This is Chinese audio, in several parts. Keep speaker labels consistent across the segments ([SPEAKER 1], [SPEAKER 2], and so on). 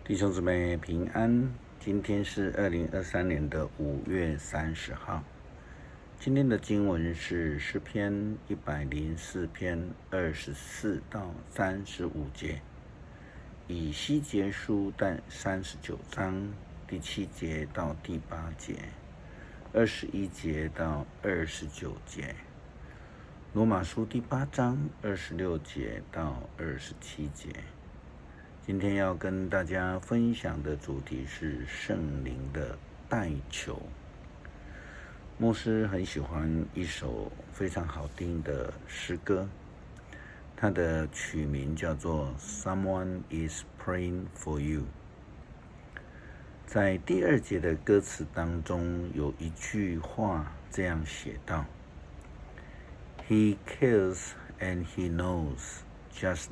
[SPEAKER 1] 弟兄姊妹平安，今天是2023年的5月30号。今天的经文是诗篇104篇24到35节，以西结书39章第7节到第8节，21节到29节，罗马书第8章26节到27节。今天要跟大家分享的主题是圣灵的代求。牧师很喜欢一首非常好听的诗歌，它的曲名叫做 Someone is praying for you。 在第2节的歌词当中有一句话这样写道， He cares and he knows just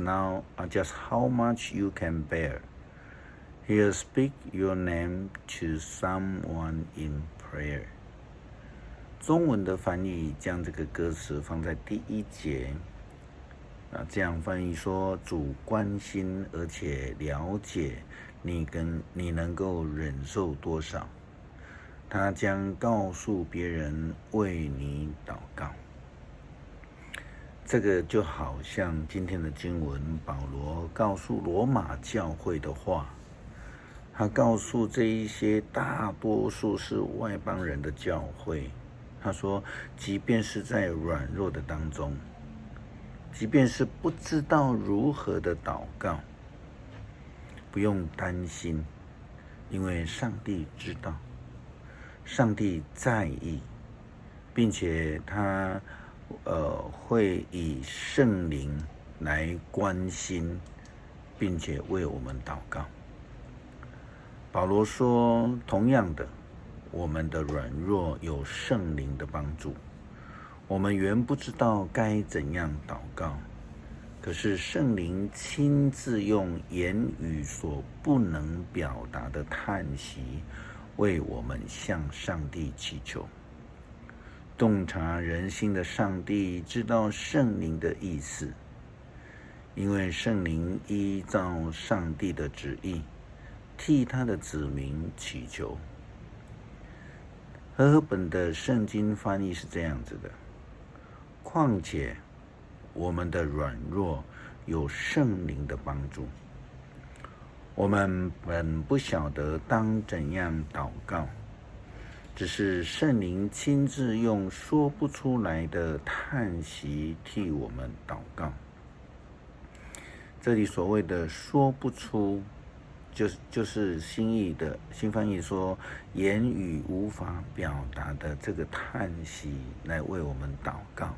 [SPEAKER 1] how much you can bear. He'll speak your name to someone in prayer. 中文的翻译将这个歌词放在第1节，这样翻译说，主关心而且了解你能够忍受多少，他将告诉别人为你祷告。这个就好像今天的经文，保罗告诉罗马教会的话，他告诉这一些大多数是外邦人的教会，他说，即便是在软弱的当中，即便是不知道如何的祷告，不用担心，因为上帝知道，上帝在意，并且他会以圣灵来关心，并且为我们祷告。保罗说，同样的，我们的软弱有圣灵的帮助。我们原不知道该怎样祷告，可是圣灵亲自用言语所不能表达的叹息，为我们向上帝祈求。洞察人心的上帝知道圣灵的意思，因为圣灵依照上帝的旨意，替他的子民祈求。和合本的圣经翻译是这样子的，况且我们的软弱有圣灵的帮助，我们本不晓得当怎样祷告，只是圣灵亲自用说不出来的叹息替我们祷告。这里所谓的说不出，就是新翻译说言语无法表达的这个叹息来为我们祷告。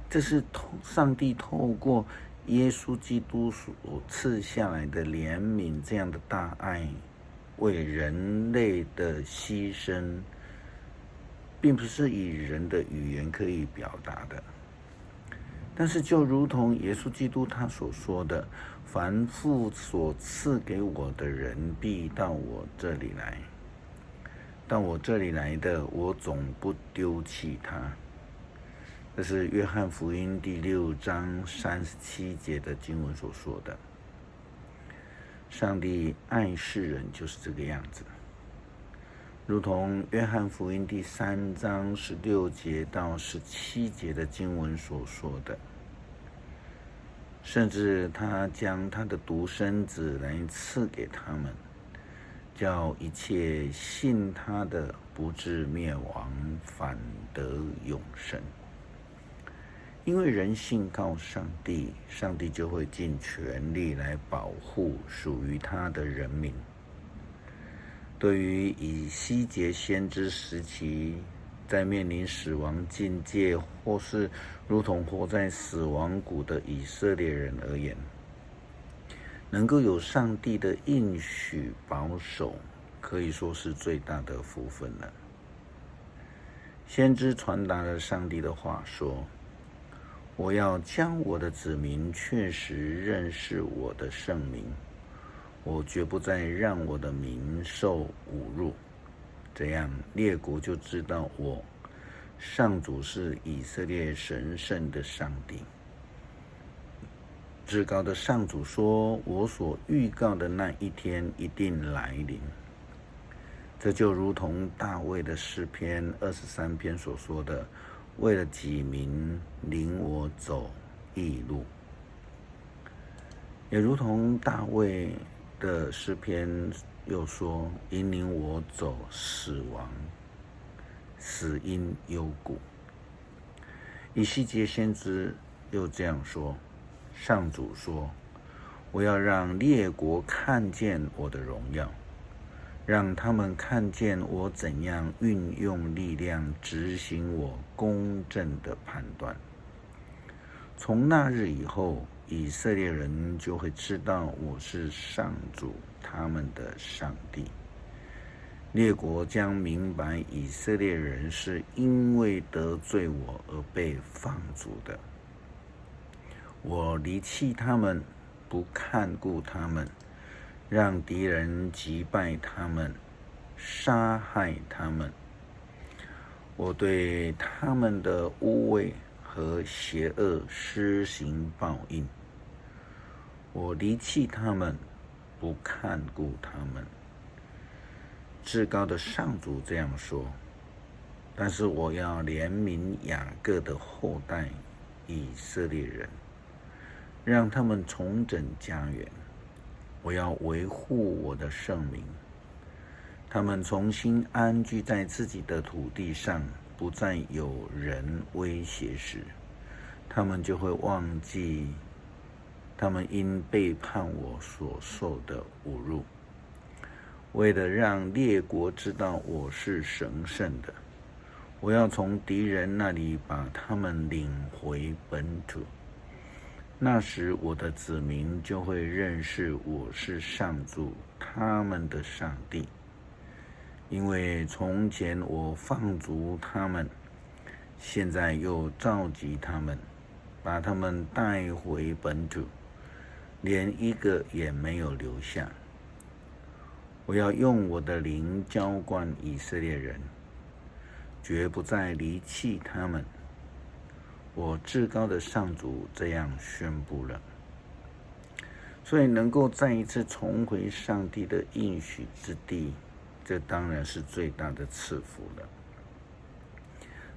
[SPEAKER 1] 这是上帝透过耶稣基督所赐下来的怜悯，这样的大爱，为人类的牺牲，并不是以人的语言可以表达的。但是就如同耶稣基督他所说的，凡父所赐给我的人，必到我这里来，到我这里来的，我总不丢弃他。这是约翰福音第6章37节的经文所说的。上帝爱世人就是这个样子，如同约翰福音第3章16节到17节的经文所说的，甚至他将他的独生子来赐给他们，叫一切信他的不至灭亡，反得永生。因为人信靠上帝，上帝就会尽全力来保护属于他的人民。对于以西结先知时期在面临死亡境界，或是如同活在死亡谷的以色列人而言，能够有上帝的应许保守，可以说是最大的福分了。先知传达了上帝的话说，我要将我的子民确实认识我的圣名，我绝不再让我的民受侮辱，这样列国就知道我上主是以色列神圣的上帝。至高的上主说，我所预告的那一天一定来临。这就如同大卫的诗篇23篇所说的，为了己民领我走义路。也如同大卫的诗篇又说，引领我走死荫幽谷。以西结先知又这样说，上主说，我要让列国看见我的荣耀，让他们看见我怎样运用力量执行我公正的判断。从那日以后，以色列人就会知道我是上主他们的上帝。列国将明白以色列人是因为得罪我而被放逐的。我离弃他们，不看顾他们，让敌人击败他们，杀害他们。我对他们的污秽和邪恶施行报应。我离弃他们，不看顾他们。至高的上主这样说，但是我要怜悯雅各的后代以色列人，让他们重整家园。我要维护我的圣名，他们重新安居在自己的土地上，不再有人威胁时，他们就会忘记他们因背叛我所受的侮辱。为了让列国知道我是神圣的，我要从敌人那里把他们领回本土。那时我的子民就会认识我是上主他们的上帝，因为从前我放逐他们，现在又召集他们，把他们带回本土，连一个也没有留下。我要用我的灵浇灌以色列人，绝不再离弃他们。我至高的上主这样宣布了。所以能够再一次重回上帝的应许之地，这当然是最大的赐福了。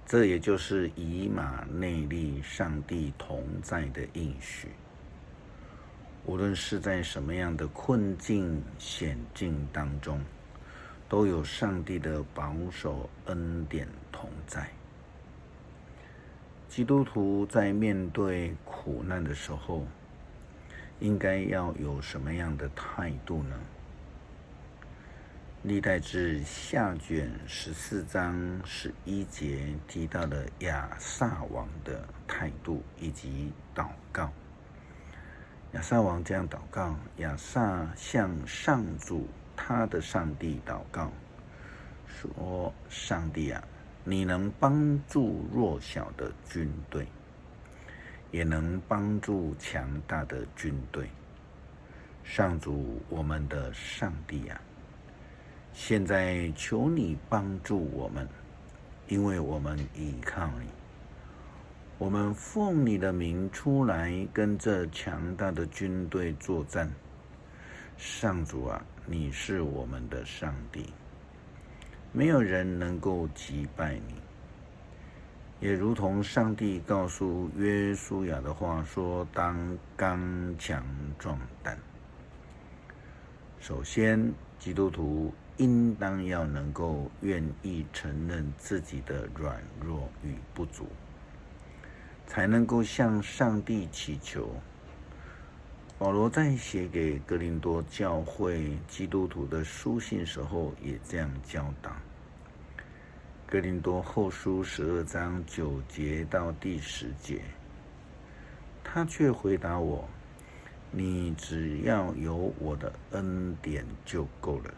[SPEAKER 1] 这也就是以马内利，上帝同在的应许。无论是在什么样的困境险境当中，都有上帝的保守恩典同在。基督徒在面对苦难的时候，应该要有什么样的态度呢？历代志下卷14章11节提到了亚撒王的态度以及祷告。亚撒王这样祷告，亚撒向上主他的上帝祷告，说：上帝啊，你能帮助弱小的军队，也能帮助强大的军队。上主我们的上帝啊，现在求你帮助我们，因为我们倚靠你。我们奉你的名出来跟这强大的军队作战。上主啊，你是我们的上帝，没有人能够击败你。也如同上帝告诉约书亚的话说，当刚强壮胆。首先，基督徒应当要能够愿意承认自己的软弱与不足，才能够向上帝祈求。保罗在写给哥林多教会基督徒的书信时候也这样教导。哥林多后书12章9节到第10节，他却回答我：你只要有我的恩典就够了，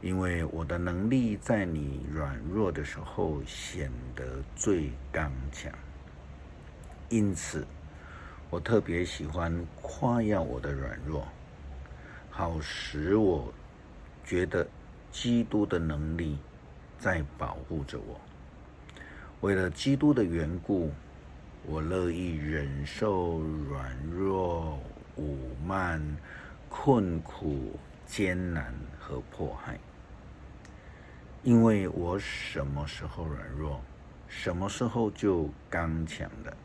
[SPEAKER 1] 因为我的能力在你软弱的时候显得最刚强。因此我特别喜欢夸耀我的软弱，好使我觉得基督的能力在保护着我。为了基督的缘故，我乐意忍受软弱、侮慢、困苦、艰难和迫害，因为我什么时候软弱，什么时候就刚强了。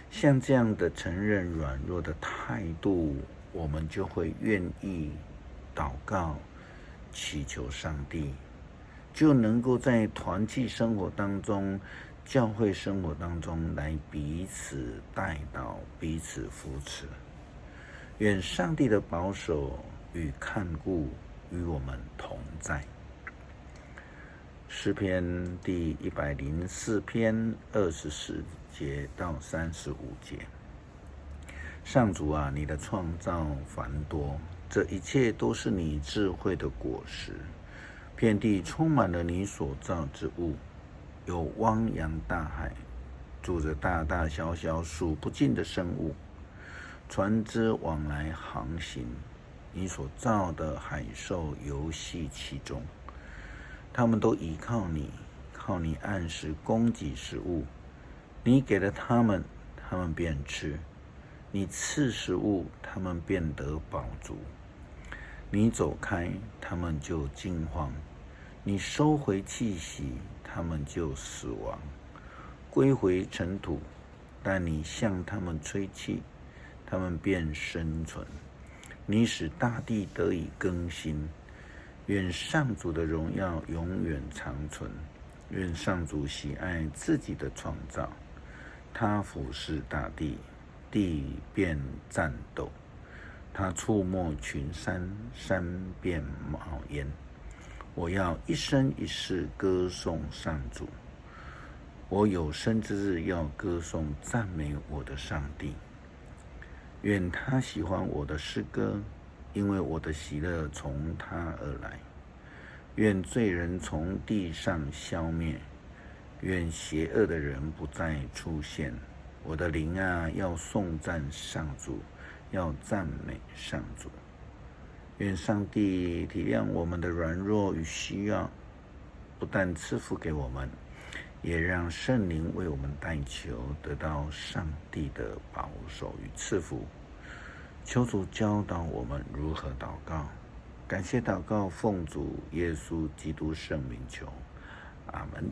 [SPEAKER 1] 像这样的承认软弱的态度，我们就会愿意祷告，祈求上帝，就能够在团契生活当中、教会生活当中来彼此代祷、彼此扶持。愿上帝的保守与看顾与我们同在。诗篇第104篇24节到35节。上主啊，你的创造繁多，这一切都是你智慧的果实。遍地充满了你所造之物，有汪洋大海，住着大大小小数不尽的生物，船只往来航行，你所造的海兽游戏其中。他们都依靠你，靠你按时供给食物。你给了他们，他们便吃；你赐食物，他们便得饱足。你走开，他们就惊慌；你收回气息，他们就死亡，归回尘土。但你向他们吹气，他们便生存。你使大地得以更新。愿上主的荣耀永远长存。愿上主喜爱自己的创造，他俯视大地，地便颤抖；他触摸群山，山便冒烟。我要一生一世歌颂上主，我有生之日要歌颂赞美我的上帝。愿他喜欢我的诗歌，因为我的喜乐从他而来。愿罪人从地上消灭，愿邪恶的人不再出现。我的灵啊，要颂赞上主，要赞美上主。愿上帝体谅我们的软弱与需要，不但赐福给我们，也让圣灵为我们代求，得到上帝的保守与赐福。求主教导我们如何祷告。感谢祷告，奉主耶稣基督圣名求，阿们。